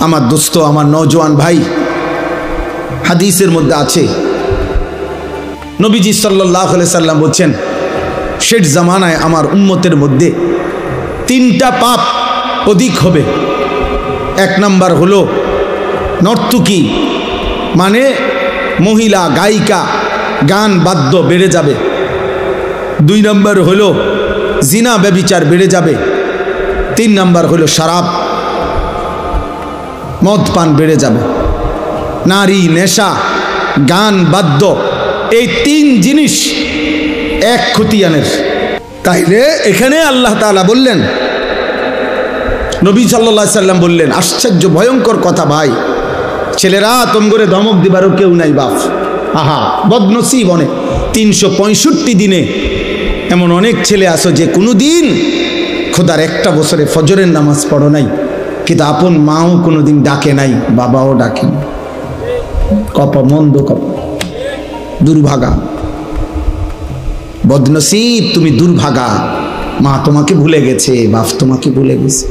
আমার দোস্ত, আমার নওজোয়ান ভাই, হাদিসের মধ্যে আছে নবীজি সাল্লাল্লাহু আলাইহি সাল্লাম বলছেন, শেষ জামানায় আমার উম্মতের মধ্যে 3টা পাপ অধিক হবে। 1 নাম্বার হলো নর্তকী, মানে মহিলা গায়িকা, গান বাদ্য বেড়ে যাবে। 2 নাম্বার হলো জিনা ব্যভিচার বেড়ে যাবে। 3 নাম্বার হলো শরাব, মদ পান বেড়ে যাবে। নারী, নেশা, গান বাদ্য, এই 3 জিনিস এক খতিয়ানের। তাইলে এখানে আল্লাহ তাআলা বললেন, নবী সাল্লাল্লাহু আলাইহি সাল্লাম বললেন, আশ্চর্য ভয়ঙ্কর কথা ভাই, ছেলেরা তোমগরে ধমক দিবারও কেউ নাই বাপ। আহা, বদনসিব অনেক। 365 দিনে এমন অনেক ছেলে আসো যে কোনো দিন খোদার একটা বছরে ফজরের নামাজ পড়ো নাই, কিন্তু আপন মাও কোনোদিন ডাকে নাই, বাবাও ডাকে না। কপা মন্দ, কপা দুর্ভাগা, বদনসিব, তুমি দুর্ভাগা। মা তোমাকে ভুলে গেছে, বাপ তোমাকে ভুলে গেছে,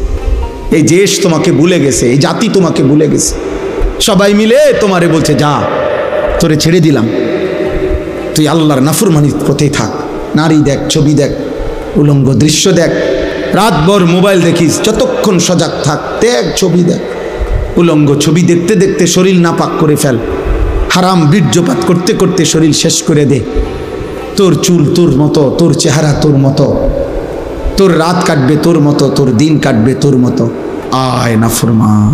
এই দেশ তোমাকে ভুলে গেছে, এই জাতি তোমাকে ভুলে গেছে। সবাই মিলে তোমারে বলছে, যা তোরে ছেড়ে দিলাম, তুই আল্লাহর নাফরমানির পথেই থাক। নারী দেখ, ছবি দেখ, উলঙ্গ দৃশ্য দেখ, রাতভর মোবাইল দেখিস, যতক্ষণ সজাগ থাক, দেখ ছবি দেখ। উলঙ্গ ছবি দেখতে দেখতে শরীর নাপাক করে ফেল, হারাম বীর্যপাত করতে করতে শরীর শেষ করে দে। তোর চুল তোর মতো, তোর চেহারা তোর মতো, তোর রাত কাটবে তোর মতো, তোর দিন কাটবে তোর মতো। আয় নাফরমান,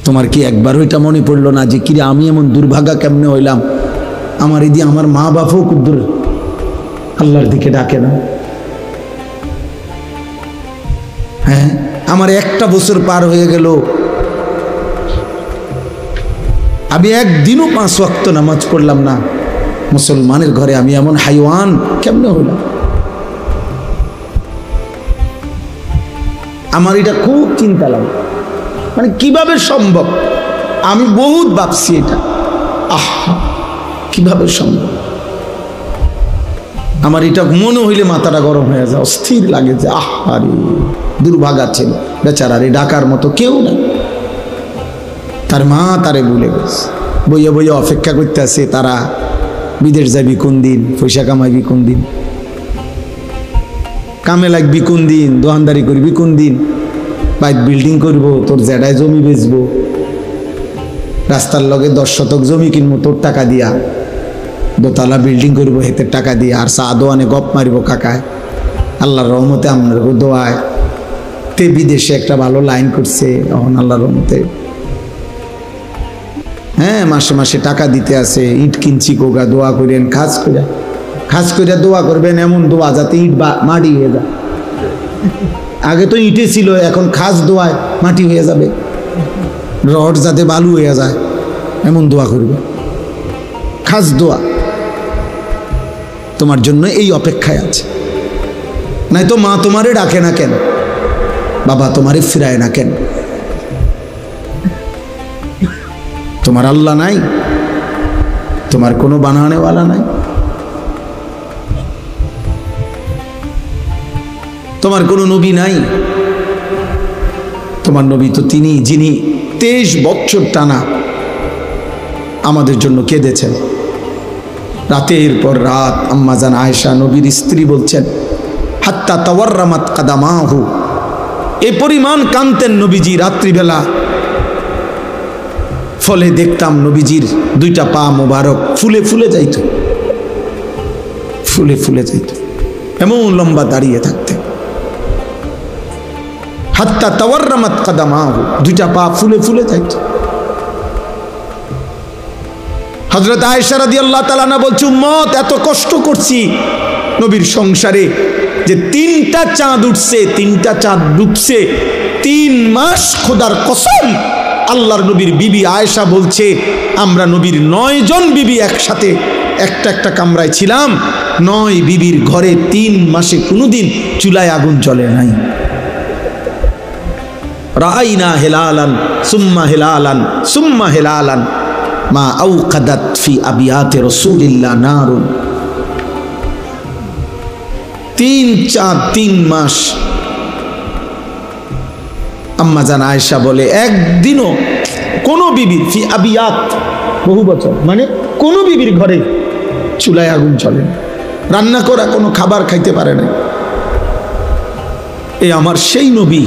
তোমার কি একবার ওইটা মনে পড়লো না যে কিরে আমি এমন দুর্ভাগা কেমনে হইলাম? আমার এই দিয়ে আমার মা বাপও কুদ্দুর আল্লাহর দিকে ডাকে না। হ্যাঁ, আমার 1টা বছর পার হয়ে গেল, আমি একদিনও 5 ওয়াক্ত নামাজ পড়লাম না। মুসলমানের ঘরে আমি এমন হাইওয়ান কেমনে হইলাম? আমার এটা খুব চিন্তা লাগে, মানে কিভাবে সম্ভব? আমি বহুত ভাবছি এটা, কিভাবে সম্ভব? আমার এটা মনে হইলে মাথাটা গরম হয়ে যায়, অস্থির লাগে যে আরে দুর্ভাগা ছিল বেচারারে, ডাকার মতো কেউ নাই। তার মা তারে ভুলে গেছে, বইয়া বইয়া অপেক্ষা করতে আছে, তারা বিদেশ যাবি কোন দিন, পয়সা কামাইবি কোন দিন, কামে লাগবি কোন দিন, দোকানদারি করবি কোন দিন, বাইক বিল্ডিং করব, তোর জেডায় জমি বেচবো, রাস্তার লগে 10 শতক জমি কিনবো তোর টাকা দিয়া, দোতলা বিল্ডিং করবো হেতের টাকা দিয়ে, আর চা দোয়ানে গপ মারিব কাকায়। আল্লাহর রহমতে আপনার দোয়ায় তে বিদেশে একটা ভালো লাইন করছে, এখন আল্লাহর রহমতে হ্যাঁ মাসে মাসে টাকা দিতে আছে। ইট কিনছি কোগা, দোয়া করেন, খাস করে দোয়া করবেন, এমন দোয়া যাতে ইট মাটি হয়ে যায়। আগে তো ইটে ছিল, এখন খাস দোয়ায় মাটি হয়ে যাবে, রড যাতে বালু হয়ে যায়, এমন দোয়া করবে। খাস দোয়া তোমার জন্য এই অপেক্ষায় আছে। নাই তো মা তোমারে ডাকে না কেন, বাবা তোমারে ফিরায় না কেন? তোমার আল্লাহ নাই, তোমার কোনো বানানেওয়ালা নাই, তোমার কোনো নবী নাই। তোমার নবী তো তিনি যিনি 23 বছর টানা আমাদের জন্য কেঁদেছেন। রাতের পর রাত আম্মাজান আয়েশা নবীর স্ত্রী বলছেন, হাত্তা তাওয়াররামাত কাদামাহু, এ পরিমাণ কাঁদতেন নবীজি রাত্রিবেলা। ফলে দেখতাম নবীজির 2টা পা মোবারক ফুলে ফুলে যাইত, ফুলে ফুলে যাইত, এমন লম্বা দাঁড়িয়ে থাকতেন। হাত্তা তাওয়াররামাত কাদামাহু, 2টা পা ফুলে ফুলে যাইত। হযরত আয়েশা রাদিয়াল্লাহু তাআলা আনহা বলছে, উম্মত এত কষ্ট করছি নবীর সংসারে যে 3টা চাঁদ উঠছে, 3টা চাঁদ ডুবছে, 3 মাস খোদার কসম। আল্লাহর নবীর বিবি আয়েশা বলছে, আমরা নবীর 9 জন বিবি একসাথে একটা কামরায় ছিলাম। 9 বিবির ঘরে 3 মাসে কোনোদিন চুলায় আগুন জ্বলে নাই। রাআইনা হিলালান সুম্মা হিলালান সুম্মা হিলালান মা আওকাদাত ফি আবিয়াতে রাসূলিল্লাহ নারুন। 3 চাঁদ 3 মাস আম্মা জান আয়েশা বলে একদিনও কোনো বিবির ফি আবিয়াত বহু বছর মানে কোনো বিবির ঘরে চুলায় আগুন চলে না, রান্না করা কোনো খাবার খাইতে পারে না। এ আমার সেই নবী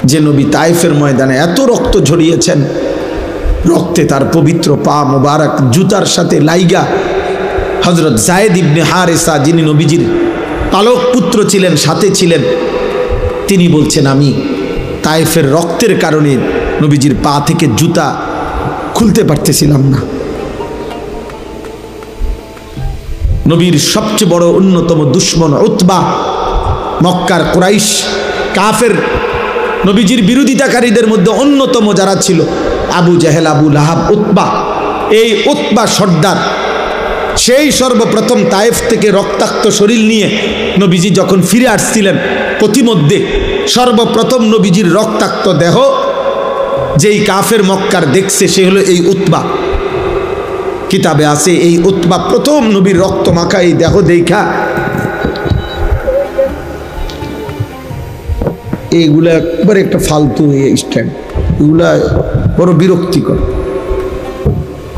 যে নবী তায়েফের ময়দানে এত রক্ত ঝরিয়েছেন, রক্তে তার পবিত্র পা মোবারক জুতার সাথে লাইগা হযরত যায়েদ ইবনে হারেসা যিনি নবীজির পালক পুত্র ছিলেন, সাথে ছিলেন, তিনি বলছেন আমি তায়েফের রক্তের কারণে নবীজির পা থেকে জুতা খুলতে পারতেছিলাম না। নবীর সবচেয়ে বড় অন্যতম দুশমন উতবা, মক্কার কুরাইশ কাফের নবীজির বিরোধিতাকারীদের মধ্যে অন্যতম যারা ছিল আবু জেহেল, আবু লাহাব, উতবা। এই উতবা সর্দার সেই সর্বপ্রথম তায়েফ থেকে রক্তাক্ত শরীর নিয়ে নবীজি যখন ফিরে আসছিলেন, প্রতিমধ্যে সর্বপ্রথম নবীজির রক্তাক্ত দেহ যেই কাফের মক্কার দেখছে সে হলো এই উতবা। কিতাবে আছে এই উতবা প্রথম নবীর রক্ত মাখা এই দেহ দেখা এইগুলা একবার একটা ফালতু স্ট্যান্ড, এগুলা বড় বিরক্তিকর।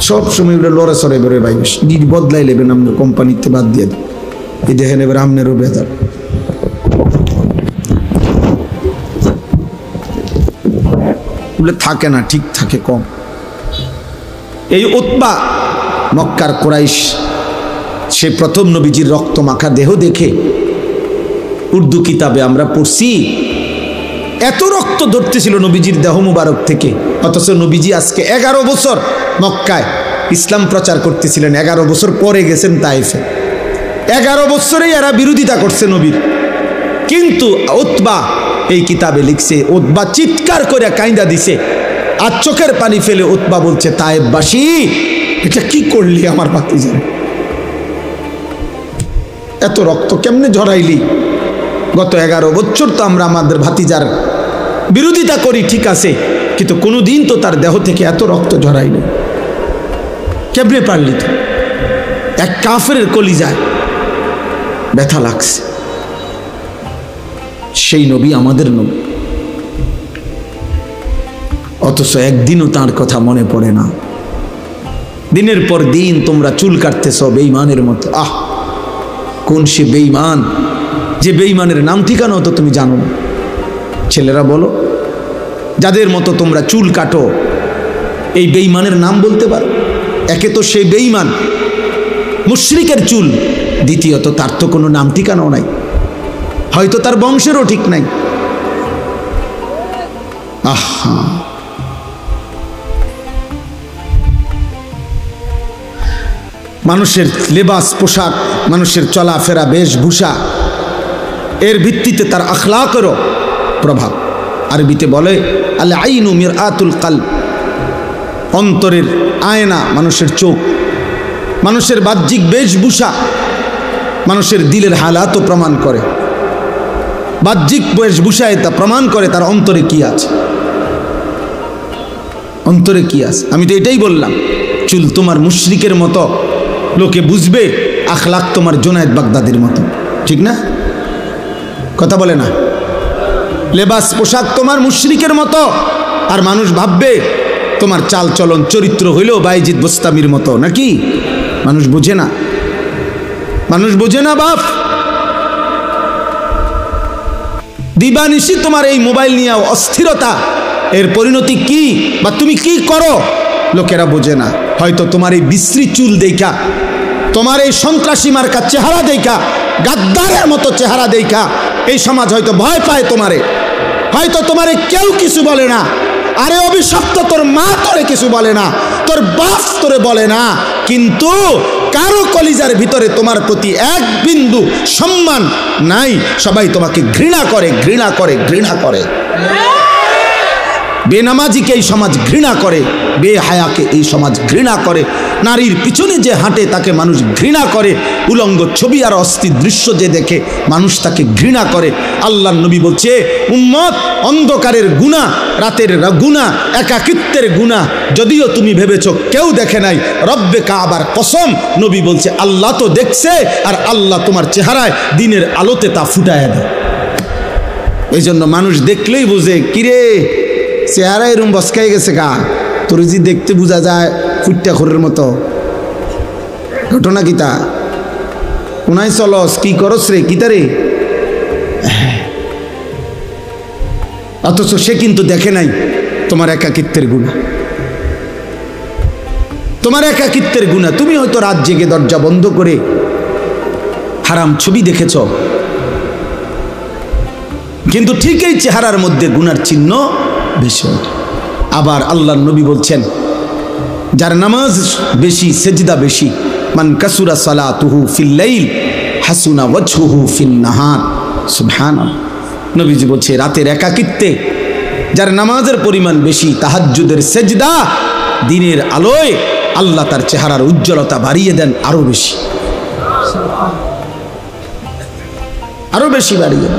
সব সময় এগুলো লড়ে সরে বেরোয় ভাই, বদলাই নেবেন আপনি কোম্পানিতে বাদ দিয়ে দেন, এই দেখেন এবার আমনেরও বেদার। এগুলো থাকে না, ঠিক থাকে কম। এই উতবা মক্কার কুরাইশ সে প্রথম নবীজির রক্ত মাখা দেহ দেখে, উর্দু কিতাবে আমরা পড়ছি এত রক্ত ধরতেছিল নবীজির দেহ মুবারক থেকে, অথচ নবীজি আজকে 11 বছর মক্কায় ইসলাম প্রচার করতেছিলেন, 11 বছর পরে গেছেন তায়েফে। 11 বছরেই এরা বিরোধিতা করছে নবীর। কিন্তু উতবা এই কিতাবে লিখছে, উতবা চিৎকার করে কাইন্দা দিছে, আর চোখের পানি ফেলে উতবা বলছে, তায়েফবাসী এটা কি করলি আমার ভাতিজা, এত রক্ত কেমনে ঝরাইলি? গত 11 বছর তো আমরা আমাদের ভাতিজার বিরোধিতা করি, ঠিক আছে, কিন্তু কোনোদিন তো তার দেহ থেকে এত রক্ত ঝরাইনি, কেমনে পারলি? তো এক কাফের কলিজায় ব্যথা লাগছে। সেই নবী আমাদের নবী, অথচ একদিনও তার কথা মনে পড়ে না। দিনের পর দিন তোমরা চুল কাটতেছ বেঈমানের মতো। আহ, কোন সে বেঈমান যে বেঈমানের নাম ঠিকানাও তো তুমি জানো না। ছেলেরা বলো, যাদের মতো তোমরা চুল কাটো, এই বেঈমানের নাম বলতে পারো? একে তো সেই বেঈমান মুশরিকের চুল, দ্বিতীয়ত তার তো কোনো নাম ঠিকানাও নাই, হয়তো তার বংশেরও ঠিক নাই। আহা, মানুষের লেবাস পোশাক, মানুষের চলাফেরা বেশভূষা, এর ভিত্তিতে তার আখলাকেরও প্রভাব। আরবিতে বলে আল আইনু মিরআতুল কলব, অন্তরের আয়না মানুষের চোখ। মানুষের বাহ্যিক বেশভূষা মানুষের দিলের হালাতও প্রমাণ করে। বাহ্যিক বেশভূষায় তা প্রমাণ করে তার অন্তরে কি আছে, অন্তরে কি আছে। আমি তো এটাই বললাম, চুল তোমার মুশরিকের মতো লোকে বুঝবে, আখলাক তোমার জুনায়েদ বাগদাদির মতো, ঠিক না? কথা বলে না? লেবাস পোশাক তোমার মুশরিকের মতো, আর মানুষ ভাববে তোমার চাল চলন চরিত্র হইলেও বাইজিদ বোস্তামির মতো, নাকি? মানুষ বোঝে না, মানুষ বোঝে না বাপ। দিবানিশি তোমার এই মোবাইল নিয়ে অস্থিরতা, এর পরিণতি কি বা তুমি কি করো লোকেরা বোঝে না। হয়তো তোমার এই বিশ্রী চুল দেখা, তোমার এই সন্ত্রাসী মার্কা চেহারা দেখা, গাদ্দারের মতো চেহারা দেখা এই সমাজ হয়তো ভয় পায় তোমারে, হয়তো তোমারে কেউ কিছু বলে না। আরে অভিশপ্ত, তোর মা তোরে কিছু বলে না, তোর বাপ তোরে বলে না, কিন্তু কারো কলিজার ভিতরে তোমার প্রতি এক বিন্দু সম্মান নাই। সবাই তোমাকে ঘৃণা করে, ঘৃণা করে, ঘৃণা করে। বেনামাজিকে এই সমাজ ঘৃণা করে, বেহায়াকে এই সমাজ ঘৃণা করে, নারীর পিছনে যে হাঁটে তাকে মানুষ ঘৃণা করে, উলঙ্গ ছবি আর অস্থির দৃশ্য যে দেখে মানুষ তাকে ঘৃণা করে। আল্লাহর নবী বলছে, উম্মত, অন্ধকারের গুনাহ, রাতের গুনাহ, একাকিত্বের গুনাহ যদিও তুমি ভেবেছো কেউ দেখে নাই, রব্বে কাবার কসম, নবী বলছে আল্লাহ তো দেখছে, আর আল্লাহ তোমার চেহারায় দিনের আলোতে তা ফুটায় দেয়। এই জন্য মানুষ দেখলেই বুঝে কিরে চেহারা এরম বসকাই গেছে গা, তোর যে দেখতে বোঝা যায় ফুটটা খোরের মতো। ঘটনা কিতা কোনায় চলস, কি করস রে, কিতা রে? অথচ সে কিন্তু দেখে নাই তোমার একাকিত্বের গুণা, তোমার একাকিত্বের গুণা। তুমি হয়তো রাত জেগে দরজা বন্ধ করে হারাম ছবি দেখেছ, কিন্তু ঠিক এই চেহারার মধ্যে গুনার চিহ্ন বেশি। আবার আল্লাহর নবী বলছেন, যার নামাজ বেশি, সেজদা বেশি, মান কাসুরা সালাতুহু ফিল লাইল হাসুনা ওয়াজহুহু ফিন নাহার। সুবহানাল্লাহ। নবীজি বলছে, রাতের একাকিত্বে যার নামাজের পরিমাণ বেশি, তাহাজ্জুদের সেজদা, দিনের আলোয় আল্লাহ তার চেহারার উজ্জ্বলতা বাড়িয়ে দেন আরো বেশি, আরো বেশি বাড়িয়ে দেন,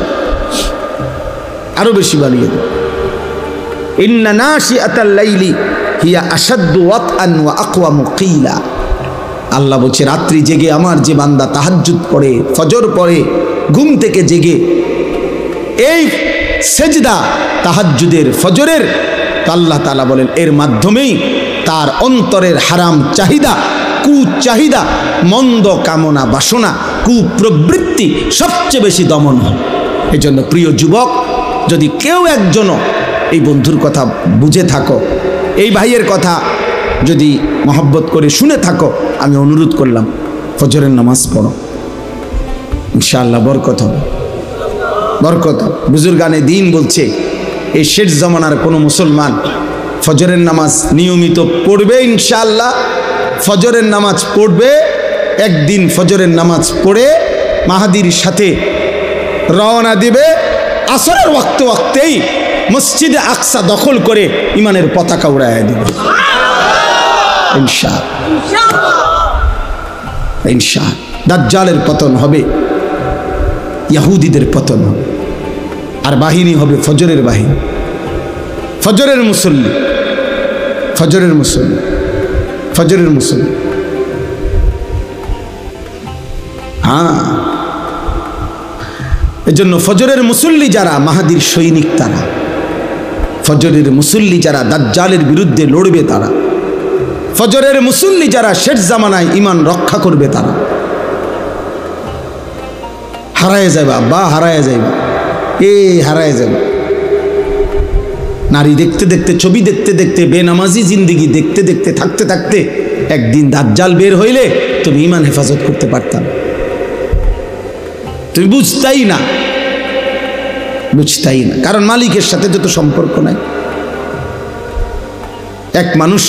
আরো বেশি বাড়িয়ে দেন। ইন্না নাশিআতাল লাইলি হিয়া আশাদ্দু ওয়াতআন ওয়া আকওয়ামু কিলা। আল্লাহ বলছে, রাত্রি জেগে আমার যে বান্দা তাহাজ্জুদ পড়ে, ফজর পড়ে, ঘুম থেকে জেগে এই সেজদা তাহাজ্জুদের, ফজরের, আল্লাহ তাআলা বলেন এর মাধ্যমেই তার অন্তরের হারাম চাহিদা, কুচাহিদা, মন্দ কামনা বাসনা, কুপ্রবৃত্তি সবচেয়ে বেশি দমন হয়। এই জন্য প্রিয় যুবক, যদি কেউ একজনও এই বন্ধুর কথা বুঝে থাকো, এই ভাইয়ের কথা যদি মহব্বত করে শুনে থাকো, আমি অনুরোধ করলাম ফজরের নামাজ পড়ো, ইনশাআল্লাহ বরকত হবে, বরকত। বুজুর্গানে দিন বলছে, এই শেষ জামানার কোনো মুসলমান ফজরের নামাজ নিয়মিত পড়বে, ইনশাআল্লাহ ফজরের নামাজ পড়বে, একদিন ফজরের নামাজ পড়ে মাহাদির সাথে রওনা দিবে, আসরের ওয়াক্তেই মসজিদে আকসা দখল করে ইমানের পতাকা উড়াইয়া দিবে, ইনশাআল্লাহ। ইনশাআল্লাহ দাজ্জালের পতন হবে, ইহুদিদের পতন হবে, আর বাহিনী হবে ফজরের বাহিনী, ফজরের মুসল্লি, ফজরের মুসল্লি, ফজরের মুসল্লি। হ্যাঁ, এজন্য ফজরের মুসল্লি যারা মাহাদির সৈনিক, তারা ফজরের মুসল্লি যারা দাজ্জালের বিরুদ্ধে লড়বে, তারা ফজরের মুসল্লি যারা শেষ জামানায় ইমান রক্ষা করবে, তারা হারায় যাবে, আব্বা হারায় যাবে, হারায় যাবে। নারী দেখতে দেখতে, ছবি দেখতে দেখতে, বেনামাজি জিন্দিগি দেখতে দেখতে, থাকতে থাকতে একদিন দাজ্জাল বের হইলে তুমি ইমান হেফাজত করতে পারতাম, তুমি বুঝতাই না, বুঝতাই না, কারণ মালিকের সাথে যত সম্পর্ক নাই। এক মানুষ,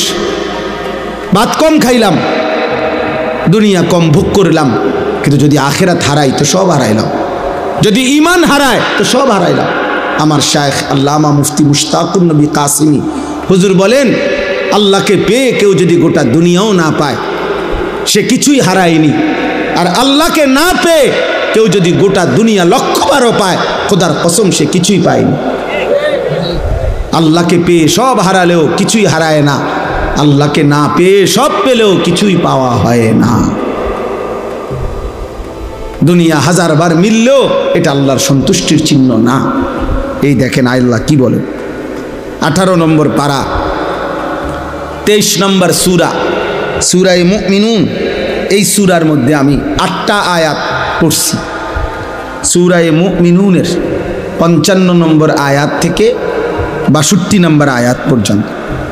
ভাত কম খাইলাম, দুনিয়া কম ভোগ করলাম, কিন্তু যদি আখিরাত হারাই তো সব হারাইলাম, যদি ঈমান হারায় তো সব হারাইলাম। আমার শায়েখ আল্লামা মুফতি মুশতাকুর নবী কাসিমি হুজুর বলেন, আল্লাহকে পেয়ে কেউ যদি গোটা দুনিয়াও না পায়, সে কিছুই হারায়নি, আর আল্লাহকে না পেয়ে কেউ যদি গোটা দুনিয়া লক্ষবারও পায়, খোদার কসম সে কিছুই পায়নি। আল্লাহকে পেয়ে সব হারালেও কিছুই হারায় না, আল্লাহকে না পেয়ে সব পেলেও কিছুই পাওয়া হয় না। দুনিয়া হাজারবার মিললেও এটা আল্লাহর সন্তুষ্টির চিহ্ন না। এই দেখেন আল্লাহ কি বলেন, 18 নম্বর পারা, 23 নম্বর সূরা, সূরায়ে মুমিনুন। এই সূরার মধ্যে আমি 8টা আয়াত পড়ছি। সূরায়ে মুমিনুনের 55 নম্বর আয়াত থেকে 62 নম্বর আয়াত পর্যন্ত।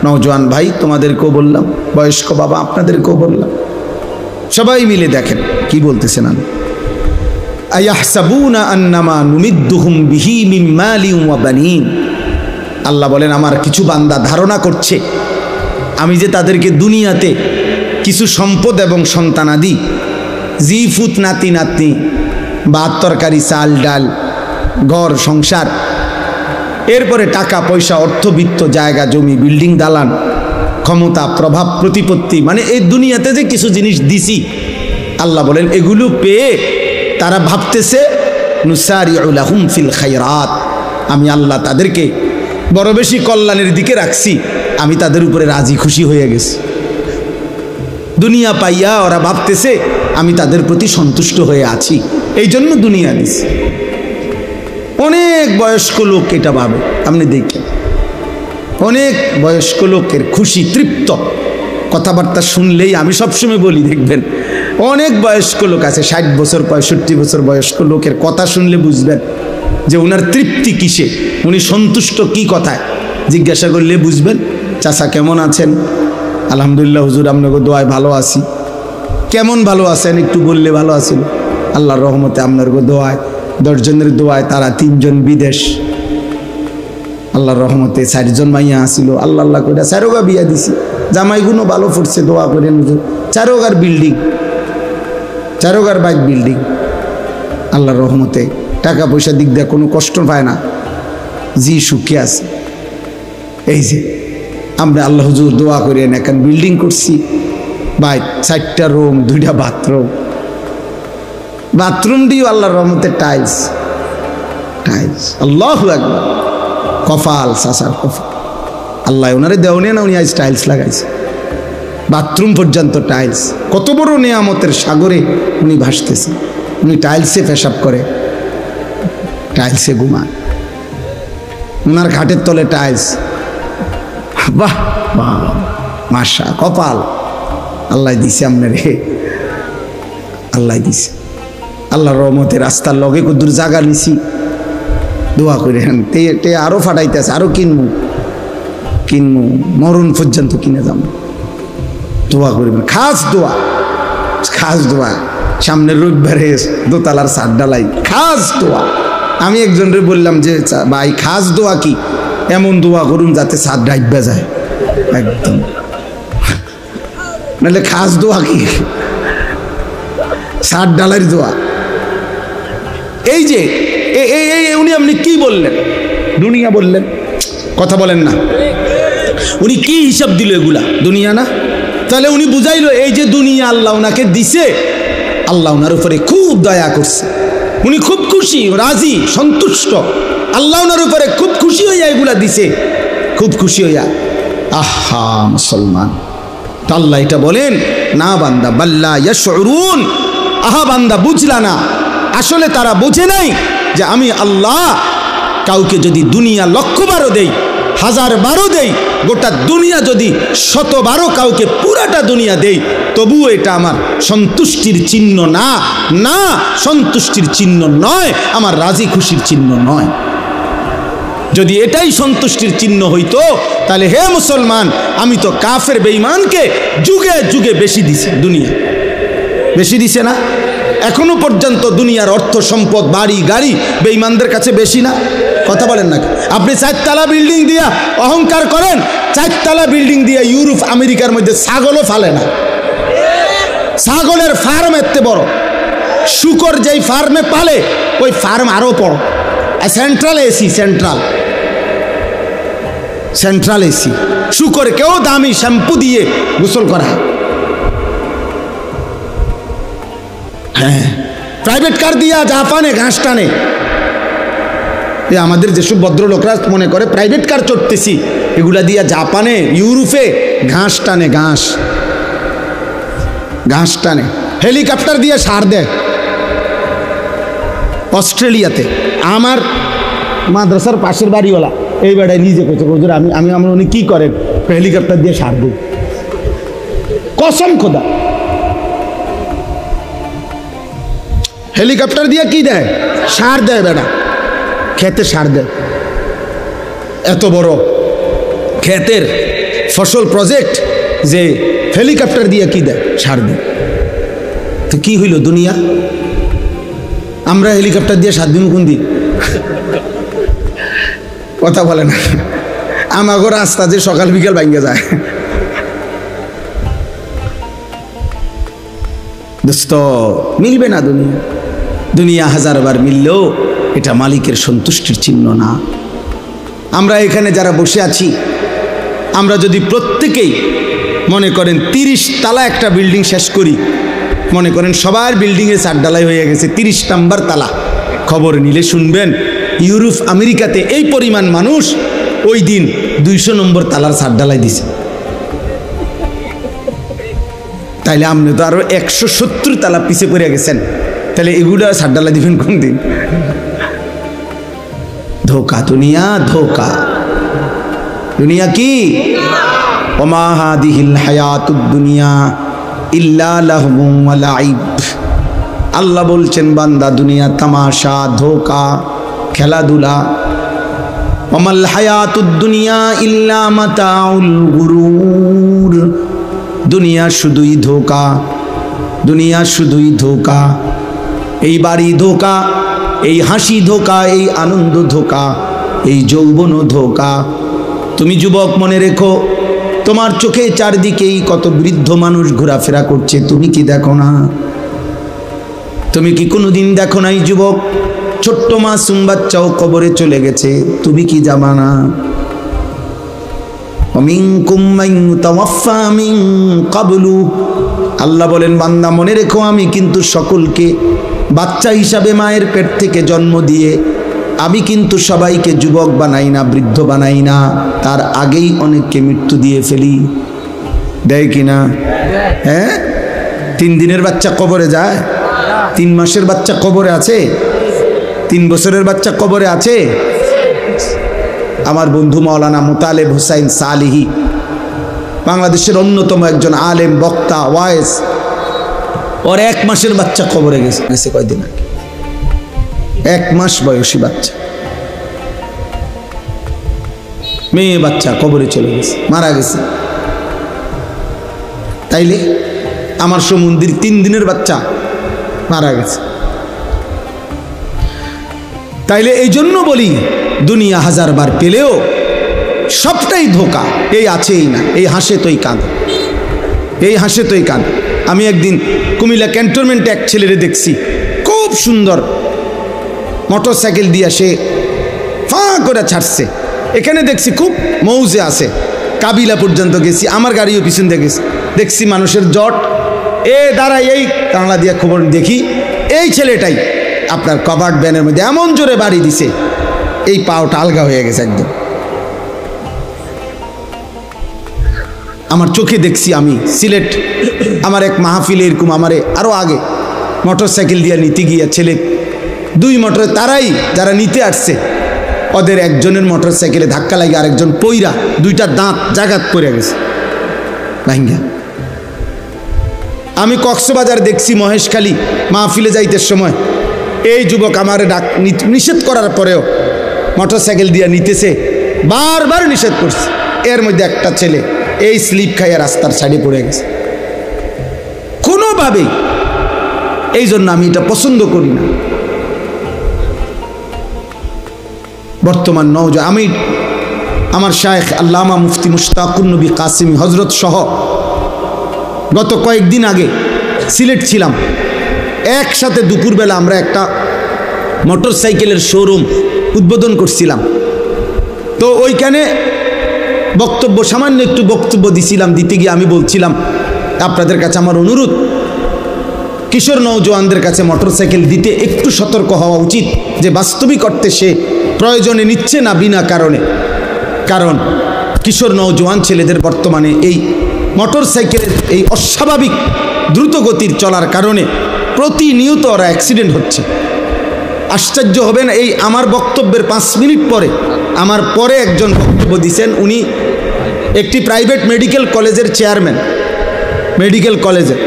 নওজোয়ান ভাই তোমাদেরকেও বললাম, বয়স্ক বাবা আপনাদেরকেও বললাম, সবাই মিলে দেখেন কি বলতেছেন। আমি আয়াহসাবুনা আন্নামা নুমিদ্দুহুম বিহি মিন মালিন ওয়া বানিন। আল্লাহ বলেন, আমার কিছু বান্দা ধারণা করছে আমি যে তাদেরকে দুনিয়াতে কিছু সম্পদ এবং সন্তানাদি, জিফুত নাতি নাতনি, ভাত তরকারি, চাল ডাল, ঘর সংসার, এরপরে টাকা পয়সা, অর্থবিত্ত, জায়গা জমি, বিল্ডিং দালান, ক্ষমতা, প্রভাব, প্রতিপত্তি, মানে এই দুনিয়াতে যে কিছু জিনিস দিছি, আল্লাহ বলেন এগুলো পেয়ে তারা ভাবতেছে নুসারিউ লাহুম ফিল খায়রাত, আমি আল্লাহ তাদেরকে বড় বেশি কল্যাণের দিকে রাখছি, আমি তাদের উপরে রাজি খুশি হয়ে গেছি। দুনিয়া পাইয়া ওরা ভাবতেছে আমি তাদের প্রতি সন্তুষ্ট হয়ে আছি, এই জন্য দুনিয়া দিছি। অনেক বয়স্ক লোক এটা ভাবে, আপনি দেখেন অনেক বয়স্ক লোকের খুশি তৃপ্ত কথাবার্তা শুনলেই, আমি সবসময় বলি দেখবেন অনেক বয়স্ক লোক আছে 60 বছর 65 বছর বয়স্ক লোকের কথা শুনলে বুঝবেন যে ওনার তৃপ্তি কিসে, উনি সন্তুষ্ট কি কথায়। জিজ্ঞাসা করলে বুঝবেন, চাচা কেমন আছেন? আলহামদুলিল্লাহ হুজুর আপনাকে দোয়ায় ভালো আছি। কেমন ভালো আছেন একটু বললে ভালো আছেন। আল্লাহর রহমতে আপনার দোয়ায় 10 জনের দোয়ায় তারা 3 জন বিদেশ, আল্লাহর রহমতে 4 জন মাইয়া আসিল, আল্লাহ আল্লাহ করে 4গা বিয়া দিছি, জামাইগুলো ভালো পড়ছে, দোয়া করেন হুজুর। 4গার বিল্ডিং, 4গার বাইক বিল্ডিং, আল্লাহর রহমতে টাকা পয়সা দিক দিয়ে কোনো কষ্ট পায় না, জি সুখে আছে। এই যে আমরা আল্লাহ হুজুর দোয়া করেন, এখন বিল্ডিং করছি ভাই, 4টা রুম 2টা বাথরুম, বাথরুম দিও আল্লাহর রহমতে টাইলস টাইলস, আল্লাহু আকবার। কপাল সাসার কপাল, আল্লাহ ওনারে দেওয়া না, উনি আজ টাইলস লাগাইছে, বাথরুম পর্যন্ত টাইলস। কত বড় নেয়ামতের সাগরে উনি ভাসতেছে। উনি টাইলসে পেশাব করে, টাইলসে ঘুমান, ওনার খাটের তলে টাইলস। বাহ বাহ মাশা, কপাল আল্লাহ দিছে আপনারে, আল্লাহ দিছে। আল্লাহর রহমতে রাস্তার লগে কদ্দুর জায়গা নিছি, দোয়া করে তে আরো ফাটাইতেছে, আরো কিনবো মরণ পর্যন্ত কিনে যাবো। দোয়া করবেন, খাস দোয়া। সামনের রবিবারে দোতলার ছাদ ঢালাই, খাস দোয়া। আমি একজনরে বললাম যে ভাই খাস দোয়া কি? এমন দোয়া করুন যাতে ছাদ ডাইবা যায় একদম, নাহলে খাস দোয়া কি? ছাদ ঢালাইয়ের দোয়া। এই যে উনি আপনি কি বললেন? দুনিয়া বললেন, কথা বলেন না। উনি কি হিসাব দিল? এগুলা দুনিয়া না? তাহলে উনি বুঝাইলো এই যে দুনিয়া আল্লাহ ওনাকে দিছে, আল্লাহ ওনার উপরে খুব দয়া করছে, উনি খুব খুশি, রাজি, সন্তুষ্ট। আল্লাহ ওনার উপরে খুব খুশি হইয়া এগুলা দিছে, খুব খুশি হইয়া। আহা মুসলমান, তো আল্লাহ এটা বলেন না বান্দা, বাল্লা ইয়াশউরুন, আহা বান্দা বুঝলা না, আসলে তারা বোঝে নাই যে আমি আল্লাহ কাউকে যদি দুনিয়া 1,000,000 দেই, 1000 দেই, গোটা দুনিয়া যদি 100 কাউকে পুরাটা দুনিয়া দেই, তবুও এটা আমার সন্তুষ্টির চিহ্ন না, না সন্তুষ্টির চিহ্ন নয়, আমার রাজি খুশির চিহ্ন নয়। যদি এটাই সন্তুষ্টির চিহ্ন হইতো, তাহলে হে মুসলমান, আমি তো কাফের বেঈমানকে যুগে যুগে বেশি দিছি, দুনিয়া বেশি দিছে না? এখনো পর্যন্ত দুনিয়ার অর্থ সম্পদ, বাড়ি গাড়ি বেঈমানদের কাছে বেশি না? কথা বলেন না? আপনি 4তলা বিল্ডিং দিয়া অহংকার করেন, 4তলা বিল্ডিং দিয়া ইউরোপ আমেরিকার মধ্যে ছাগলও ফালে না। ছাগলের ফার্ম এত বড়, শুকর যেই ফার্মে পালে ওই ফার্ম আরো বড়। সেন্ট্রাল এসি, সেন্ট্রাল এসি, শুকরকেও দামি শ্যাম্পু দিয়ে গোসল করা। হ্যাঁ, প্রাইভেট কার দিয়া জাপানে ঘাস টানে। আমাদের যেসব ভদ্রলোকরা মনে করে প্রাইভেট কার চড়তেছি, এগুলা দিয়া জাপানে ইউরোপে ঘাস টানে, ঘাস টানে। হেলিকপ্টার দিয়ে সার দেয় অস্ট্রেলিয়াতে। আমার মাদ্রাসার পাশের বাড়িওয়ালা এই বেড়ায় নিজে করছে, আমি আমরা উনি কি করেন? হেলিকপ্টার দিয়ে সার দেয়, কসম খোদা। হেলিকপ্টার দিয়ে কি দেয়? সার দেয় বেড়া, খেতে সার দেয়। এত বড় ক্ষেতের ফসল প্রজেক্ট যে হেলিকপ্টার দিয়ে কি দেয়? সার দেয়। তো কি হইল দুনিয়া? আমরা হেলিকপ্টার দিয়ে সার দিন কোন দিন? কথা বলে না। আমাগো রাস্তা যে সকাল বিকাল ভাঙ্গে যায়। দোস্ত, মিলবে না দুনিয়া। দুনিয়া 1000 বার মিললেও এটা মালিকের সন্তুষ্টির চিহ্ন না। আমরা এখানে যারা বসে আছি, আমরা যদি প্রত্যেকেই মনে করেন 30 তালা একটা বিল্ডিং শেষ করি, মনে করেন সবার বিল্ডিংয়ে ছাদ ঢালাই হয়ে গেছে, 30 নম্বর তালা, খবর নিলে শুনবেন ইউরোপ আমেরিকাতে এই পরিমাণ মানুষ ওই দিন 200 নম্বর তালার ছাদ ঢালাই দিছে। তাইলে আপনি তো আরো 170 তালা পিছে পড়ে গেছেন, তাহলে এগুলো ছাদ ঢালাই দিবেন কোন দিন? ধোকা, দুনিয়া ধোকা। দুনিয়া কি? ওমা হাদিহিল হায়াতুদ দুনিয়া ইল্লা লাহবুম ওয়া লাইব। আল্লাহ বলছেন বান্দা দুনিয়া তামাশা, ধোকা, খেলাধুলা। ওমাল হায়াতুদ দুনিয়া ইল্লা মাতাউল গুরুর। দুনিয়া শুধুই ধোকা, দুনিয়া শুধুই ধোকা। এই বাড়ি ধোকা, এই হাসি ধোকা, এই আনন্দ ধোকা, এই যৌবন ধোকা। তুমি যুবক মনে রেখো, তোমার চোখে চারদিকেই কত বৃদ্ধ মানুষ ঘোরাফেরা করছে, তুমি কি দেখো না? তুমি কি কোনোদিন দেখো নাই যুবক? ছোট্ট মাসুম বাচ্চাও কবরে চলে গেছে, তুমি কি জানো না? আল্লাহ বলেন বান্দা মনে রেখো, আমি কিন্তু সকলকে বাচ্চা হিসাবে মায়ের পেট থেকে জন্ম দিয়ে আমি কিন্তু সবাইকে যুবক বানাই না, বৃদ্ধ বানাই না, তার আগেই অনেককে মৃত্যু দিয়ে ফেলি। দেয় কিনা? হ্যাঁ, 3 দিনের বাচ্চা কবরে যায়, 3 মাসের বাচ্চা কবরে আছে, 3 বছরের বাচ্চা কবরে আছে। আমার বন্ধু মাওলানা মুতালেব হুসাইন সালিহি, বাংলাদেশের অন্যতম একজন আলেম, বক্তা, ওয়াইজ, ওর 1 মাসের বাচ্চা কবরে গেছে কয়দিন আগে। 1 মাস বয়সী বাচ্চা, মেয়ে বাচ্চা কবরে চলে গেছে, মারা গেছে। তাইলে আমার সমুদ্রের 3 দিনের বাচ্চা মারা গেছে। তাইলে এই জন্য বলি দুনিয়া 1000 বার পেলেও সবটাই ধোকা। এই আছেই না, এই হাসে তোই কাঁদ, এই হাসে তোই কাঁদ। আমি একদিন কুমিল্লা ক্যান্টনমেন্টে এক ছেলেরে দেখছি, খুব সুন্দর মোটর সাইকেল দিয়ে সে ফাঁ করে ছাড়ছে। এখানে দেখছি খুব মৌজে আছে, কাবিলা পর্যন্ত গেছি, আমার গাড়িও পিছন দিয়ে গেছি, দেখছি মানুষের জট। দাঁড়াই, এই কাংলা দিয়া খবর দেখি, এই ছেলেটাই আপনার কভার্ড ভ্যানের মধ্যে এমন জোরে বাড়ি দিছে, এই পাওটা আলগা হয়ে গেছে একদম। আমার চোখে দেখছি। আমি সিলেট আমার এক মাহফিলে এরকম আমারে আরো আগে মোটর সাইকেল দিয়ে নিতে গিয়া ছেলে 2 মোটরে, তারাই যারা নিতে আসছে, ওদের একজনের মোটর সাইকেলে ধাক্কা লাগে, আরেকজন পইরা 2টা দাঁত জাগাত পড়ে গেছে ভাঙ্গা। আমি কক্সবাজার দেখছি, মহেশখালী মাহফিলে যাইতে সময় এই যুবক আমার নিষেধ করার পরেও মোটর সাইকেল দিয়ে নিতেছে, বারবার নিষেধ করছে। এর মধ্যে একটা ছেলে এই স্লিপ খাইয়া রাস্তার সাইডে পড়ে গেছে কোনোভাবেই। এই জন্য আমি এটা পছন্দ করি না। বর্তমান নওজোয়ান, আমি আমার শায়েখ আল্লামা মুফতি মুশতাকুর নবী কাসিমি হজরত সহ গত কয়েকদিন আগে সিলেট ছিলাম। একসাথে দুপুরবেলা আমরা একটা মোটর সাইকেলের শোরুম উদ্বোধন করছিলাম। তো ওইখানে বক্তব্য, সামান্য একটু বক্তব্য দিছিলাম। দিতে গিয়ে আমি বলছিলাম, আপনাদের কাছে আমার অনুরোধ, কিশোর নওজোয়ানদের কাছে মোটর সাইকেল দিতে একটু সতর্ক হওয়া উচিত, যে বাস্তবিক অর্থে সে প্রয়োজনে নিচ্ছে না বিনা কারণে। কারণ কিশোর নওজোয়ান ছেলেদের বর্তমানে এই মোটর সাইকেলের এই অস্বাভাবিক দ্রুত গতির চলার কারণে প্রতিনিয়ত ওরা অ্যাক্সিডেন্ট হচ্ছে। আশ্চর্য হবেন, এই আমার বক্তব্যের 5 মিনিট পরে আমার পরে একজন বক্তব্য দিয়েছেন, উনি একটি প্রাইভেট মেডিকেল কলেজের চেয়ারম্যান, মেডিকেল কলেজের।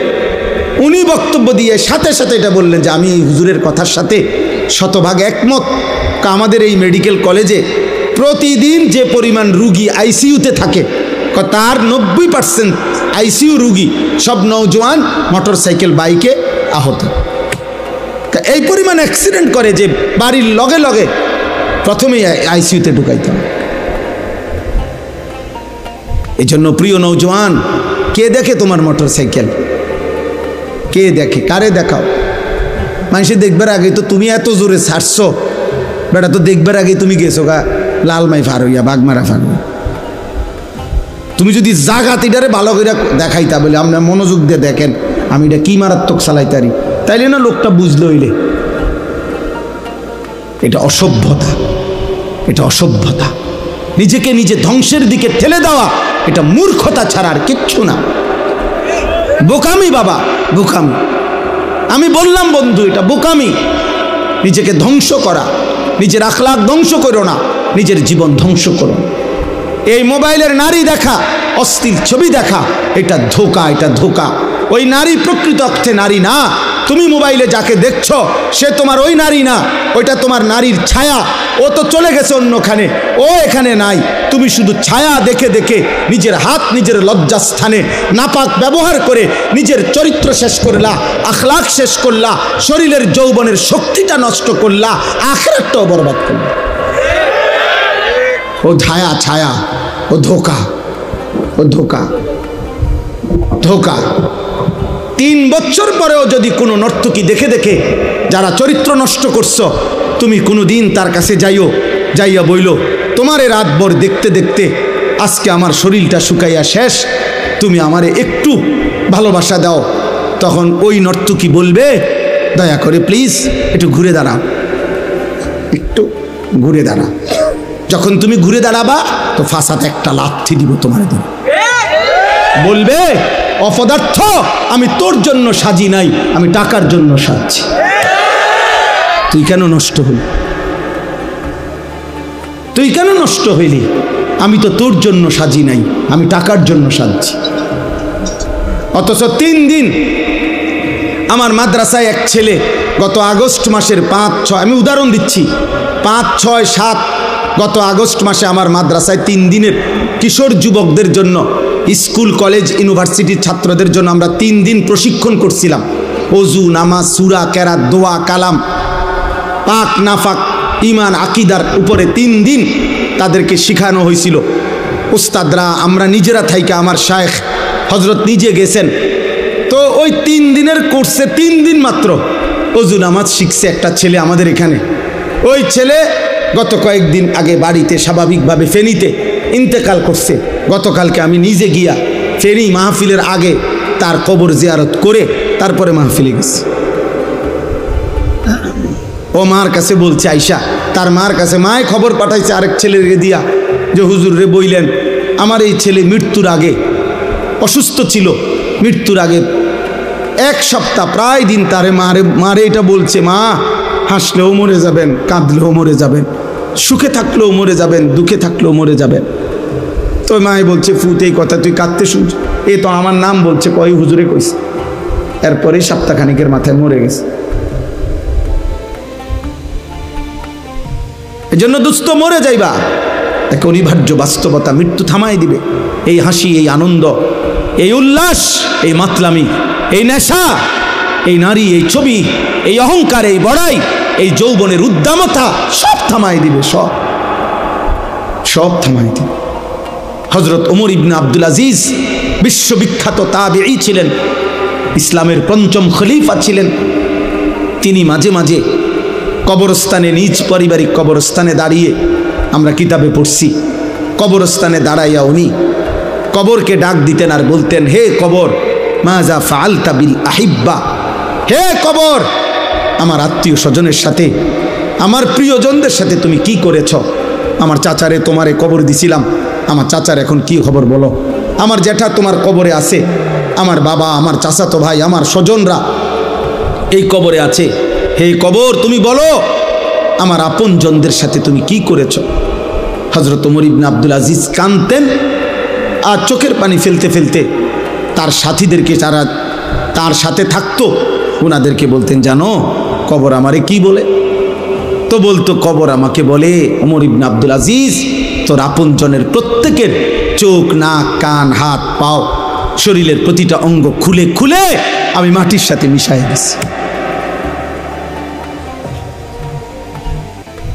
উনি বক্তব্য দিয়ে সাথে সাথে এটা বললেন যে আমি হুজুরের কথার সাথে শতভাগ একমত। আমাদের এই মেডিকেল কলেজে প্রতিদিন যে পরিমাণ রুগী আইসিইউতে থাকে, তার 90% আইসিইউ রুগী সব নওজোয়ান মোটর সাইকেল বাইকে আহত। এই পরিমাণ অ্যাক্সিডেন্ট করে যে বাড়ির লগে লগে প্রথমেই আইসিইউতে ঢুকাইতে হবে। এই জন্য প্রিয় নওজোয়ান, কে দেখে তোমার মোটর সাইকেল? কে দেখে? কারে দেখাও? মানুষে দেখবার আগে তো তুমি এত জোরে ছাড়ছো, বেটা তো দেখবার আগে তুমি গেছো গা লালমাই ফার হইয়া, বাগমারা ফার হইয়া। তুমি যদি জাগাত এটারে ভালো করে দেখাইতা, বলে আপনার মনোযোগ দিয়ে দেখেন আমি এটা কি মারাত্মক চালাইতারি, তাইলে না লোকটা বুঝলো হইলে। এটা অসভ্যতা, এটা অসভ্যতা। নিজেকে নিজে ধ্বংসের দিকে ঠেলে দেওয়া, এটা মূর্খতা ছাড়া আর কিচ্ছু না। বোকামি বাবা, বোকামি। আমি বললাম বন্ধু, এটা বোকামি। নিজেকে ধ্বংস করা, নিজের আখলাক ধ্বংস করো না, নিজের জীবন ধ্বংস করো না। এই মোবাইলের নারী দেখা, অশ্লীল ছবি দেখা, এটা ধোঁকা, এটা ধোঁকা। ওই নারী প্রকৃত অর্থে নারী না। তুমি মোবাইলে যাকে দেখছো সে তোমার ওই নারী না, ওইটা তোমার নারীর ছায়া। ও তো চলে গেছে অন্যখানে, ও এখানে নাই। তুমি শুধু ছায়া দেখে দেখে নিজের হাত নিজের লজ্জাস্থানে নাপাক ব্যবহার করে নিজের চরিত্র শেষ করলা, আখলাক শেষ করলা, শরীরের যৌবনের শক্তিটা নষ্ট করলা, আখিরাতটাও বরবাদ করলা। ও ছায়া, ছায়া, ও ধোঁকা, ও ধোঁকা, ধোঁকা। 3 বছর পরেও যদি কোনো নর্তকী দেখে দেখে যারা চরিত্র নষ্ট করছো, তুমি কোনো দিন তার কাছে যাইয়া বইলো, তোমারে রাতভর দেখতে দেখতে আজকে আমার শরীরটা শুকাইয়া শেষ, তুমি আমারে একটু ভালোবাসা দাও। তখন ওই নর্তকী বলবে, দয়া করে প্লিজ একটু ঘুরে দাঁড়াও, একটু ঘুরে দাঁড়া। যখন তুমি ঘুরে দাঁড়াবা তো ফাঁসাতে একটা লাথি দিব তোমার দিন। বলবে, অপদার্থ, আমি তোর জন্য সাজি নাই, আমি টাকার জন্য সাজছি। তুই কেন নষ্ট হলি? তুই কেন নষ্ট হইলি? আমি তো তোর জন্য সাজি নাই, আমি টাকার জন্য সাজছি। অথচ 3 দিন আমার মাদ্রাসায় এক ছেলে গত আগস্ট মাসের 5, 6, আমি উদাহরণ দিচ্ছি, 5, 6, 7 গত আগস্ট মাসে আমার মাদ্রাসায় 3 দিনের কিশোর যুবকদের জন্য, স্কুল কলেজ ইউনিভার্সিটির ছাত্রদের জন্য আমরা 3 দিন প্রশিক্ষণ করছিলাম। ওযু, নামাজ, সূরা, কেরাত, দোয়া, কালাম, পাক নাফাক, ঈমান, আকীদার উপরে 3 দিন তাদেরকে শেখানো হয়েছিল। উস্তাদরা, আমরা নিজেরা থাইকা, আমার শায়েখ হযরত নিজে গেছেন। তো ওই 3 দিনের কোর্সে 3 দিন মাত্র ওযু নামাজ শিখছে একটা ছেলে আমাদের এখানে। ওই ছেলে গত কয়েকদিন আগে বাড়িতে স্বাভাবিকভাবে ফেনীতে ইন্তেকাল করছে। গতকালকে আমি নিজে গিয়া ফেনী মাহফিলের আগে তার কবর জিয়ারত করে তারপরে মাহফিলে গেছি। ও মার কাছে বলছে, আয়শা তার মার কাছে, মায়ে খবর পাঠাইছে আরেক ছেলের দিয়া যে হুজুর রে বইলেন আমার এই ছেলে মৃত্যুর আগে অসুস্থ ছিল, মৃত্যুর আগে 1 সপ্তাহ প্রায় দিন তারে মারে এটা বলছে, মা হাসলেও মরে যাবেন, কাঁদলেও মরে যাবেন, সুখে থাকলেও মরে যাবেন, দুঃখে থাকলেও মরে যাবেন। তো মায়ে বলছে, ফুট এই কথা তুই কাঁদতে শুনছ? এ তো আমার নাম বলছে, কয় হুজুরে কইছে। এরপরে সপ্তাহখানিকের মাথায় মরে গেছে। এজন্য দুস্থ মরে যাইবা, এক অনিবার্য বাস্তবতা, মৃত্যু থামাই দিবে। এই হাসি, এই আনন্দ, এই উল্লাস, এই মাতলামি, এই নেশা, এই নারী, এই ছবি, এই অহংকার, এই বড়াই, এই যৌবনের উদ্দামতা সব থামাই দিবে, সব থামাই দিবে। হযরত ওমর ইবনে আব্দুল আজিজ বিশ্ববিখ্যাত তাবেঈ ছিলেন, ইসলামের 5ম খলিফা ছিলেন। তিনি মাঝে মাঝে কবরস্থানে, নিজ পারিবারিক কবরস্থানে দাঁড়িয়ে, আমরা কিতাবে পড়ছি, কবরস্থানে দাঁড়াইয়া উনি কবরকে ডাক দিতেন আর বলতেন, হে কবর, মাজা ফাআলতা বিল আহিব্বা, হে কবর, আমার আত্মীয় স্বজনের সাথে, আমার প্রিয়জনদের সাথে তুমি কি করেছ? আমার চাচারে তোমারে কবর দিছিলাম, আমার চাচার এখন কি খবর বলো? আমার জ্যাঠা তোমার কবরে আছে, আমার বাবা, আমার চাচাতো ভাই, আমার স্বজনরা এই কবরে আছে। হে কবর, তুমি বলো আমার আপনজনদের সাথে তুমি কি করেছ? হযরত ওমর ইবনে আব্দুল আজিজ কাঁদতেন আর চোখের পানি ফেলতে ফেলতে তার সাথীদেরকে, যারা তার সাথে থাকতো, ওনাদেরকে বলতেন, জানো কবর আমারে কি বলে? তো বলতো, কবর আমাকে বলে, ওমর ইবনে আব্দুল আজিজ, তোর আপনজনের প্রত্যেকের চোখ, নাক, কান, হাত, পাও, শরীরের প্রতিটা অঙ্গ খুলে খুলে আমি মাটির সাথে মিশাই দিছি।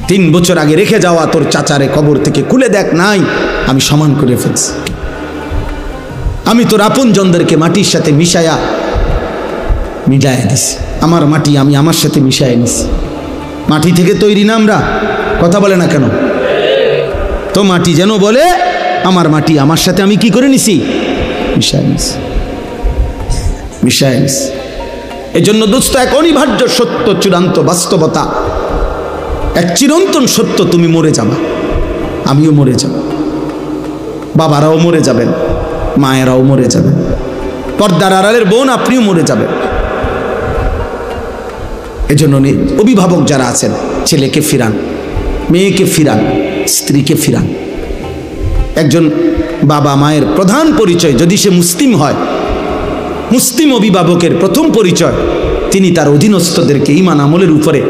3 বছর আগে রেখে যাওয়া তোর চাচারে কবর থেকে খুলে দেখ, নাই, আমি সমান করে ফেলছি। আমি তোর আপনজনদেরকে মাটির সাথে মিশাইয়া দিছি। আমার মাটি আমি আমার সাথে মিশাই নিছি। মাটি থেকে তৈরি না আমরা, কথা বলে না কেন? তো মাটি যেন বলে, আমার মাটি আমার সাথে আমি কি করে নিছি? মিশাই নিছি, মিশাই নিছি। এই জন্য দোস্ত, এক অনিবার্য সত্য, চূড়ান্ত বাস্তবতা, এক চিরন্তন সত্য, তুমি মরে যাবা, আমিও মরে যাব, বাবারাও মরে যাবেন, মায়েরাও মরে যাবেন, পর্দার আড়ালের বোন আপনিও মরে যাবেন। এজন্য অভিভাবক যারা আছেন, ছেলেকে ফিরান, মেয়েকে ফিরান, স্ত্রীকে ফিরান। একজন বাবা মায়ের প্রধান পরিচয় যদি সে মুসলিম হয়, মুসলিম অভিভাবকের প্রথম পরিচয় তিনি তার অধীনস্থদেরকে ঈমান আমলের উপরে,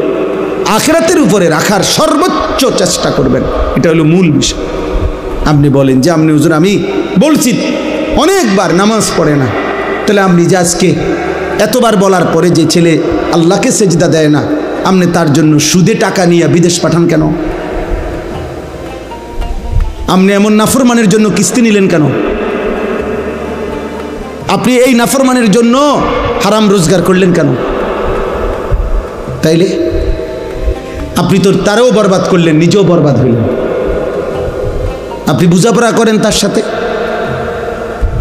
আখিরাতের উপরে রাখার সর্বোচ্চ চেষ্টা করবেন। এটা হলো মূল বিষয়। আপনি বলেন যে আপনি হুজুর আমি বলছি অনেকবার নামাজ পড়ে না, তাহলে আপনি যে আজকে এতবার বলার পরে যে ছেলে আল্লাহকে সেজদা দেয় না, আপনি তার জন্য সুদে টাকা নিয়ে বিদেশ পাঠান কেন? আপনি এমন নাফরমানের জন্য কিস্তি নিলেন কেন? আপনি এই নাফরমানের জন্য হারাম রোজগার করলেন কেন? তাইলে আপনি তো তারও বরবাদ করলেন, নিজেও বরবাদ হইলেন। আপনি বুঝাপড়া করেন তার সাথে,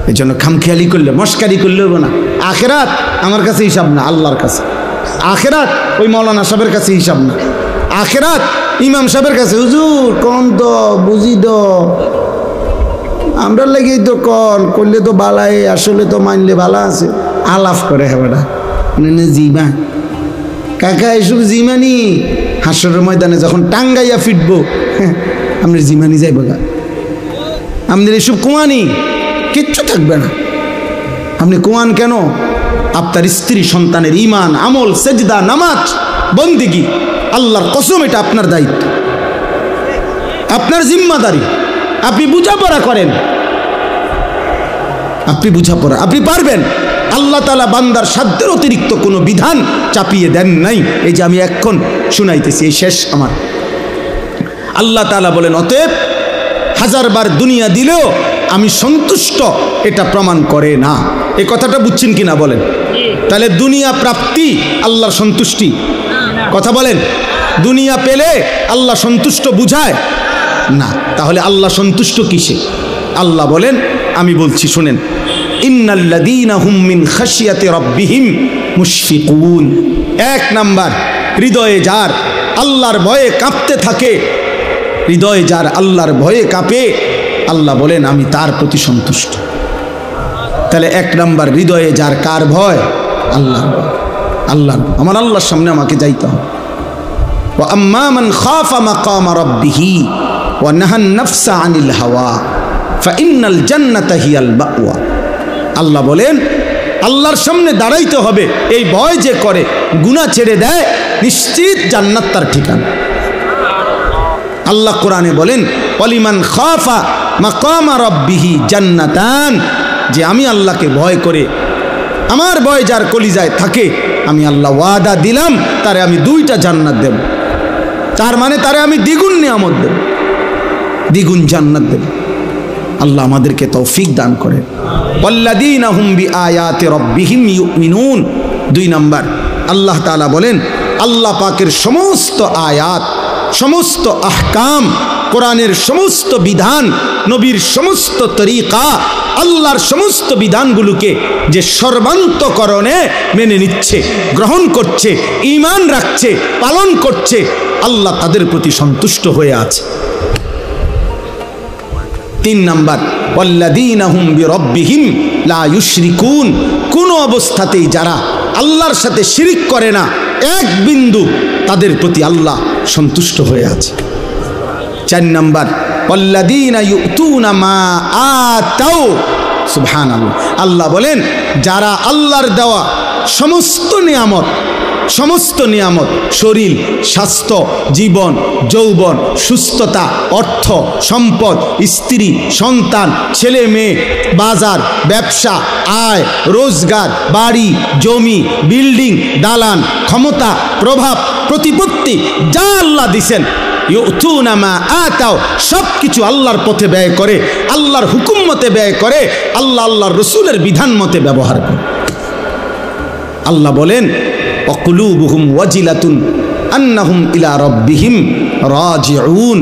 এই জন্য খামখেয়ালি করলে, মস্কারি করলেও না। আখেরাত আমার কাছে হিসাব না, আল্লাহর কাছে। আখেরাত ওই মৌলানা সাহেবের কাছে হিসাব না, আখেরাত ইমাম সাহেবের কাছে। হুজুর কন তো বুঝি তো আমরা লেগেই তো কন করলে তো বালাই, আসলে তো মানলে বালা আছে। আলাপ করে হেবাটা জিমা কাকা, এসব জিমানি হাসরের ময়দানে যখন টাঙ্গাইয়া ফিটবো, আপনি জিমানি যাইব গা, আপনার এসব কুয়ানি কিচ্ছু থাকবে না। আপনি কুয়ান কেন? আপনার স্ত্রী সন্তানের ঈমান আমল সেজদা নামাজ বন্দেগী, আল্লাহর কসম এটা আপনার দায়িত্ব, আপনার জিম্মাদারি। আপনি বুঝাপড়া করেন, আপনি বুঝাপড়া আপনি পারবেন। আল্লাহ তাআলা বান্দার সাধ্যের অতিরিক্ত কোনো বিধান চাপিয়ে দেন নাই। এই যে আমি এখন শুনাইতেছি, এই শেষ আমার। আল্লাহ তাআলা বলেন অতএব হাজারবার দুনিয়া দিলেও আমি সন্তুষ্ট, এটা প্রমাণ করে না। এই কথাটা বুঝছেন কিনা বলেন? তাহলে দুনিয়া প্রাপ্তি আল্লাহর সন্তুষ্টি? কথা বলেন। দুনিয়া পেলে আল্লাহ সন্তুষ্ট বুঝায় না, তাহলে আল্লাহ সন্তুষ্ট কিসে? আল্লাহ বলেন, আমি বলছি শুনেন, ইন্নাল্লাযীনা হুম মিন খাশিয়াতি রাব্বিহিম মুশফিকুন। এক নাম্বার, হৃদয়ে যার আল্লাহর ভয়ে কাঁপতে থাকে, হৃদয়ে যার আল্লাহর ভয়ে কাঁপে, আল্লাহ বলেন আমি তার প্রতি সন্তুষ্ট। তাহলে এক নাম্বার, হৃদয়ে যার কার ভয়? আল্লাহর ভয়। আল্লাহর, আমার আল্লাহর সামনে আমাকে যাইতে হবে। ওয়া আম্মা মান খাফা মাকামা রাব্বিহি ওয়া নাহান নাফসা আনিল হাওয়া ফাইন্নাল জান্নাতা হিয়াল মাওয়া। আল্লাহ বলেন আল্লাহর সামনে দাঁড়াইতে হবে, এই ভয় যে করে, গুনাহ ছেড়ে দেয়, নিশ্চিত জান্নাত তার ঠিকানা। আল্লাহ কোরআনে বলেন ওয়ালিমান খাফা মাকামা রাব্বিহি জান্নাতান, যে আমি আল্লাহকে ভয় করে, আমার ভয় যার কলিজায় থাকে, আমি আল্লাহ ওয়াদা দিলাম তারে আমি 2টা জান্নাত দেব। তার মানে তারে আমি দ্বিগুণ নিয়ামত দেব, দ্বিগুণ জান্নাত দেব। আল্লাহ আমাদেরকে তৌফিক দান করেন। ওয়াল্লাযীনা হুম বিআয়াতি রাব্বিহিম ইউমিনুন। 2 নাম্বার, আল্লাহ তাআলা বলেন আল্লাহ পাকের সমস্ত আয়াত, সমস্ত আহকাম, কোরআনের সমস্ত বিধান, নবীর সমস্ত তরিকা, আল্লাহর সমস্ত বিধানগুলোকে যে সর্বান্তকরণে মেনে নিচ্ছে, গ্রহণ করছে, ঈমান রাখছে, পালন করছে, আল্লাহ তাদের প্রতি সন্তুষ্ট হয়ে আছে। 3 নাম্বার, ওয়াল্লাযীনা হুম বিরাব্বিহিম লা ইউশরিকুন। কোন অবস্থাতেই যারা আল্লাহর সাথে শিরিক করে না, এক বিন্দু, তাদের প্রতি আল্লাহ সন্তুষ্ট হয়ে আছে। 4 নাম্বার, ওয়াল্লাযীনা ইউতুনা মা আতাউ। সুবহানাল্লাহ। আল্লাহ বলেন যারা আল্লাহর দেওয়া সমস্ত নিয়ামত, সমস্ত নিয়ামত, শরীর, স্বাস্থ্য, জীবন, যৌবন, সুস্থতা, অর্থ, সম্পদ, স্ত্রী, সন্তান, ছেলে মেয়ে, বাজার, ব্যবসা, আয়, রোজগার, বাড়ি, জমি, বিল্ডিং, দালান, ক্ষমতা, প্রভাব, প্রতিপত্তি, যা আল্লাহ দিছেন, ইউতুনা মা আতাও, সব কিছু আল্লাহর পথে ব্যয় করে, আল্লাহর হুকুম মতে ব্যয় করে, আল্লাহ আল্লাহর রসুলের বিধান মতে ব্যবহার করে। আল্লাহ বলেন ওয়াকুলুবুহুম ওয়াজিলাতুন আন্নাহুম ইলা রাব্বিহিম রাজিউন।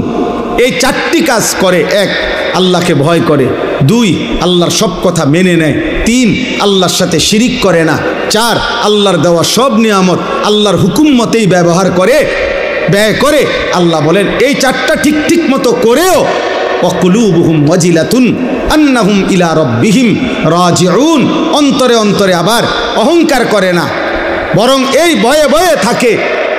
এই 4টি কাজ করে। 1, আল্লাহকে ভয় করে। 2, আল্লাহর সব কথা মেনে নেয়। 3, আল্লাহর সাথে শিরিক করে না। 4, আল্লাহর দেওয়া সব নিয়ামত আল্লাহর হুকুম মতেই ব্যবহার করে, ব্যয় করে। আল্লাহ বলেন এই 4টা ঠিক ঠিক মতো করেও ওয়াকুলুবুহুম ওয়াজিলাতুন আন্নাহুম ইলা রাব্বিহিম রাজিউন, অন্তরে অন্তরে আবার অহংকার করে না, বরং এই ভয়ে ভয়ে থাকে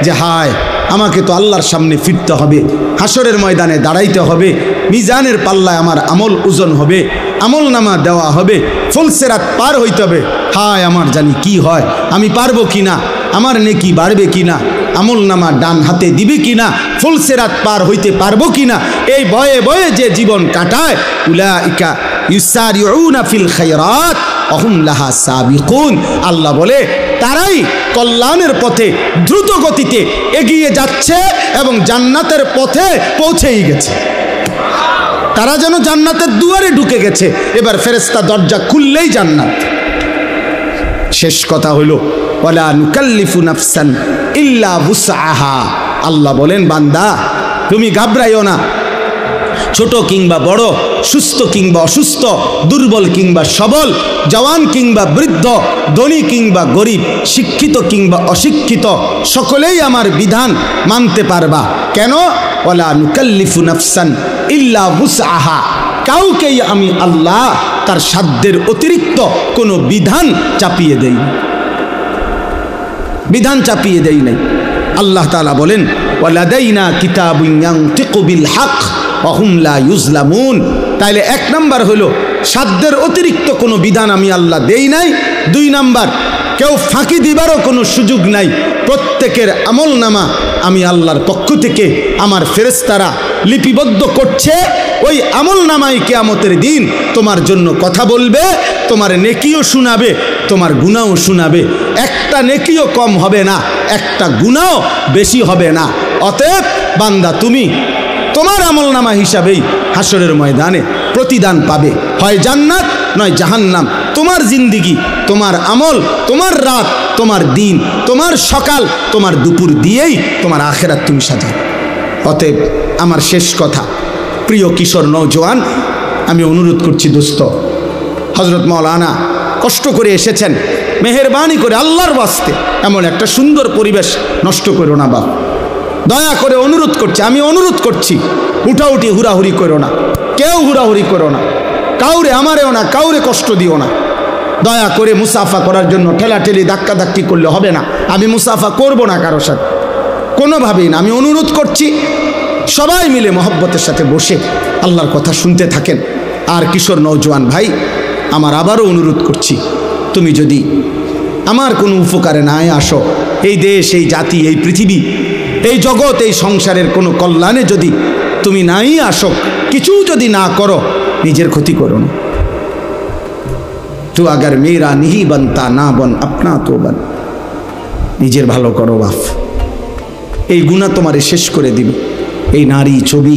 যে হায় আমাকে তো আল্লাহর সামনে ফিরতে হবে, হাসরের ময়দানে দাঁড়াইতে হবে, মিজানের পাল্লায় আমার আমল ওজন হবে, আমল নামা দেওয়া হবে, ফুলসিরাত পার হইতে হবে। হায় আমার জানি কি হয়, আমি পারবো কিনা, আমার নেকি বাড়বে কিনা, আমল নামা ডান হাতে দিবি কিনা, ফুলসিরাত পার হইতে পারবো কিনা, এই ভয়ে ভয়ে যে জীবন কাটায়, উলাইকা ইউসারিউনা ফিল খায়রাত ওয়া হুম লাহা সাবিকুন। আল্লাহ বলে তারাই কল্যাণের পথে দ্রুত গতিতে এগিয়ে যাচ্ছে এবং জান্নাতের পথে পৌঁছেই গেছে। তারা যেন জান্নাতের দুয়ারে ঢুকে গেছে, এবার ফেরেশতা দরজা খুললেই জান্নাত। শেষ কথা হলো ওয়ালা নুকাল্লিফু নাফসান ইল্লা বুসআহা। আল্লাহ বলেন বান্দা তুমি ঘাবড়াইও না, ছোট কিংবা বড়, সুস্থ কিংবা অসুস্থ, দুর্বল কিংবা সবল, জওয়ান কিংবা বৃদ্ধ, ধনী কিংবা গরিব, শিক্ষিত কিংবা অশিক্ষিত, সকলেই আমার বিধান মানতে পারবা। কেন? ওয়ালা নুকাল্লিফু নাফসান ইল্লা বুসআহা। কাউকেই আমি আল্লাহ তার সাধ্যের অতিরিক্ত কোনো বিধান চাপিয়ে দেই, বিধান চাপিয়ে দেই নাই। আল্লাহ তাআলা বলেন ওয়ালাদাইনা কিতাবুন ইয়ানতিকু বিল হক ওয়া হুম লা ইউজলামুন। তাইলে এক নাম্বার হলো সাধ্যের অতিরিক্ত কোনো বিধান আমি আল্লাহ দেই নাই। দুই নাম্বার, কেউ ফাঁকি দিবারও কোনো সুযোগ নাই। প্রত্যেকের আমল নামা আমি আল্লাহর পক্ষ থেকে আমার ফেরেশতারা লিপিবদ্ধ করছে। ওই আমল নামাই কিয়ামতের দিন তোমার জন্য কথা বলবে, তোমার নেকিও শোনাবে, তোমার গুনাহও শোনাবে। একটা নেকিও কম হবে না, একটা গুনাহও বেশি হবে না। অতএব বান্দা তুমি তোমার আমল নামা হিসাবেই হাসরের ময়দানে প্রতিদান পাবে, হয় জান্নাত নয় জাহান্নাম। তোমার জিন্দিগি, তোমার আমল, তোমার রাত, তোমার দিন, তোমার সকাল, তোমার দুপুর দিয়েই তোমার আখেরাত তুমি সাজাও। অতএব আমার শেষ কথা, প্রিয় কিশোর নওজোয়ান, আমি অনুরোধ করছি দোস্ত, হযরত মাওলানা কষ্ট করে এসেছেন, মেহেরবানি করে আল্লাহর ওয়াস্তে এমন একটা সুন্দর পরিবেশ নষ্ট করো না বাপ। দয়া করে অনুরোধ করছি, আমি অনুরোধ করছি, উঠাউঠি হুড়াহুড়ি করো না, কেউ হুড়াহুড়ি করো না, কাউরে, আমারেও না, কাউরে কষ্ট দিও না। দয়া করে মুসাফা করার জন্য ঠেলাঠেলি ধাক্কাধাক্কি করলে হবে না। আমি মুসাফা করব না কারো সাথে, কোনোভাবেই না। আমি অনুরোধ করছি সবাই মিলে মহব্বতের সাথে বসে আল্লাহর কথা শুনতে থাকেন। আর কিশোর নওজোয়ান ভাই, আমার আবারও অনুরোধ করছি, তুমি যদি আমার কোনো উপকারে না আসো, এই দেশ, এই জাতি, এই পৃথিবী, এই জগৎ, এই সংসারের কোনো কল্যাণে যদি তুমি নাই আসো, কিছু যদি না করো, নিজের ক্ষতি করো না। তো আগার মেয়েরা নিহি বনতা না বন আপনা তো বন। নিজের ভালো করো বাপ, এই গুনাহ তোমারে শেষ করে দিবে। এই নারী, ছবি,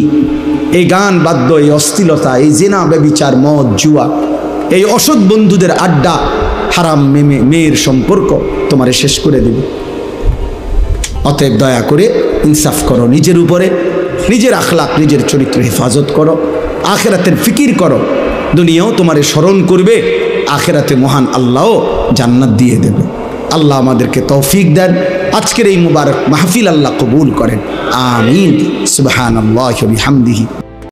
এই গান, বাদ্য, এই অশ্লীলতা, এই জেনা, ব্যভিচার, মদ, জুয়া, এই অসৎ বন্ধুদের আড্ডা, হারাম মেয়ের সম্পর্ক তোমারে শেষ করে দিবে। অতএব দয়া করে ইনসাফ করো নিজের উপরে, নিজের আখলাক, নিজের চরিত্র হেফাজত করো, আখেরাতের ফিকির করো। দুনিয়াও তোমারে স্মরণ করবে, আখেরাতে মহান আল্লাহও জান্নাত দিয়ে দেবে। আল্লাহ আমাদেরকে তৌফিক দেন। আজকের এই মুবারক মাহফিল আল্লাহ কবুল করেন। আমিন। সুবহানাল্লাহি ওয়া বিহামদিহি।